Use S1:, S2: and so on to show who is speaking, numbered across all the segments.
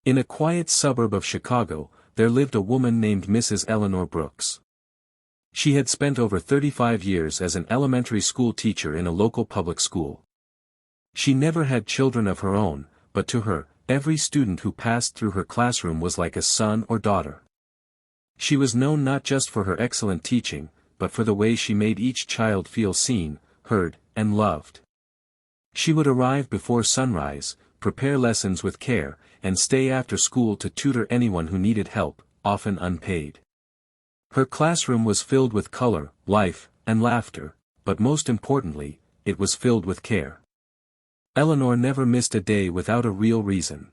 S1: In a quiet suburb of Chicago, there lived a woman named Mrs. Eleanor Brooks. She had spent over 35 years as an elementary school teacher in a local public school. She never had children of her own, but to her, every student who passed through her classroom was like a son or daughter. She was known not just for her excellent teaching, but for the way she made each child feel seen, heard, and loved. She would arrive before sunrise, prepare lessons with care, and stay after school to tutor anyone who needed help, often unpaid. Her classroom was filled with color, life, and laughter, but most importantly, it was filled with care. Eleanor never missed a day without a real reason.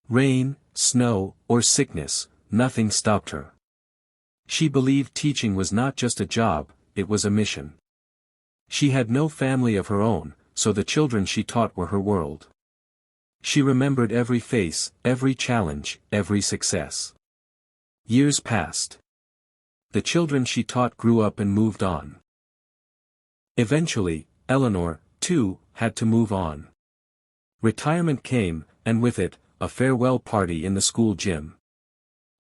S1: Rain, snow, or sickness, nothing stopped her. She believed teaching was not just a job, it was a mission. She had no family of her own, so the children she taught were her world. She remembered every face, every challenge, every success. Years passed. The children she taught grew up and moved on. Eventually, Eleanor, too, had to move on. Retirement came, and with it, a farewell party in the school gym.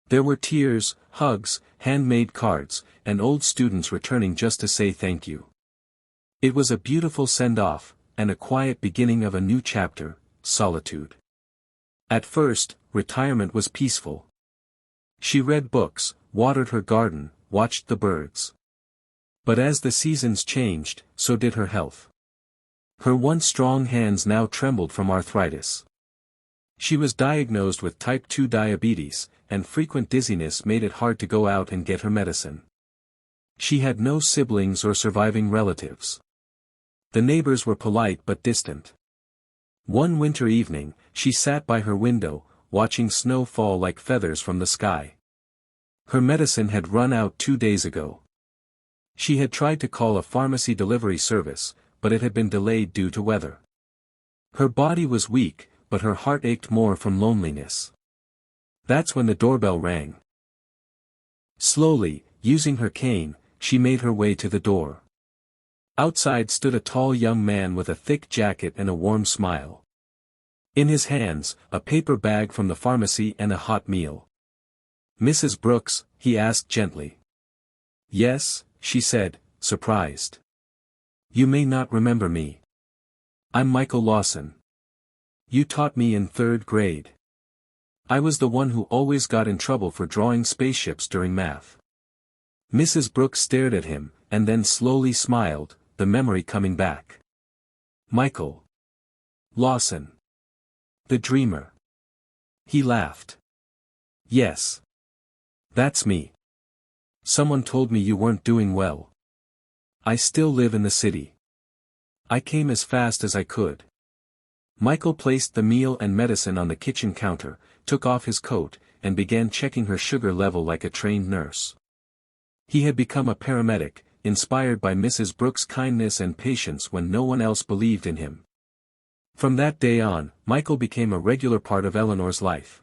S1: There were tears, hugs, handmade cards, and old students returning just to say thank you. It was a beautiful send-off, and a quiet beginning of a new chapter, solitude. At first, retirement was peaceful. She read books, watered her garden, watched the birds. But as the seasons changed, so did her health. Her once strong hands now trembled from arthritis. She was diagnosed with type 2 diabetes, and frequent dizziness made it hard to go out and get her medicine. She had no siblings or surviving relatives. The neighbors were polite but distant. One winter evening, she sat by her window, watching snow fall like feathers from the sky. Her medicine had run out 2 days ago. She had tried to call a pharmacy delivery service, but it had been delayed due to weather. Her body was weak, but her heart ached more from loneliness. That's when the doorbell rang. Slowly, using her cane, she made her way to the door. Outside stood a tall young man with a thick jacket and a warm smile. In his hands, a paper bag from the pharmacy and a hot meal. "Mrs. Brooks?" he asked gently. "Yes," she said, surprised. "You may not remember me. I'm Michael Lawson. You taught me in 3rd grade. I was the one who always got in trouble for drawing spaceships during math." Mrs. Brooks stared at him, and then slowly smiled, the memory coming back. "Michael Lawson. The dreamer." He laughed. "Yes. That's me. Someone told me you weren't doing well. I still live in the city. I came as fast as I could." Michael placed the meal and medicine on the kitchen counter, took off his coat, and began checking her sugar level like a trained nurse. He had become a paramedic, inspired by Mrs. Brooks' kindness and patience when no one else believed in him. From that day on, Michael became a regular part of Eleanor's life.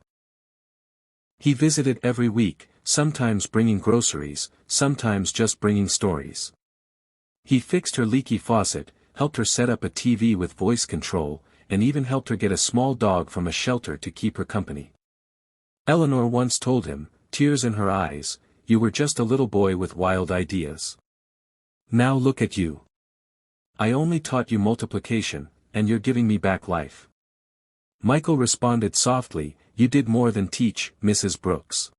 S1: He visited every week, sometimes bringing groceries, sometimes just bringing stories. He fixed her leaky faucet, helped her set up a TV with voice control, and even helped her get a small dog from a shelter to keep her company. Eleanor once told him, tears in her eyes, "You were just a little boy with wild ideas. Now look at you. I only taught you multiplication, and you're giving me back life." Michael responded softly, "You did more than teach, Mrs. Brooks.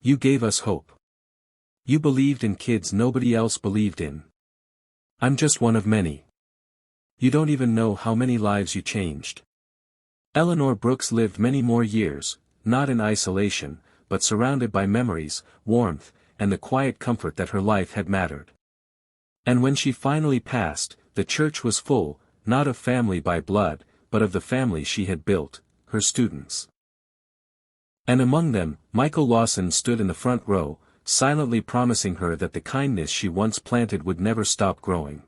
S1: You gave us hope. You believed in kids nobody else believed in. I'm just one of many. You don't even know how many lives you changed." Eleanor Brooks lived many more years, not in isolation, but surrounded by memories, warmth, and the quiet comfort that her life had mattered. And when she finally passed, the church was full, not of family by blood, but of the family she had built, her students. And among them, Michael Lawson stood in the front row, silently promising her that the kindness she once planted would never stop growing.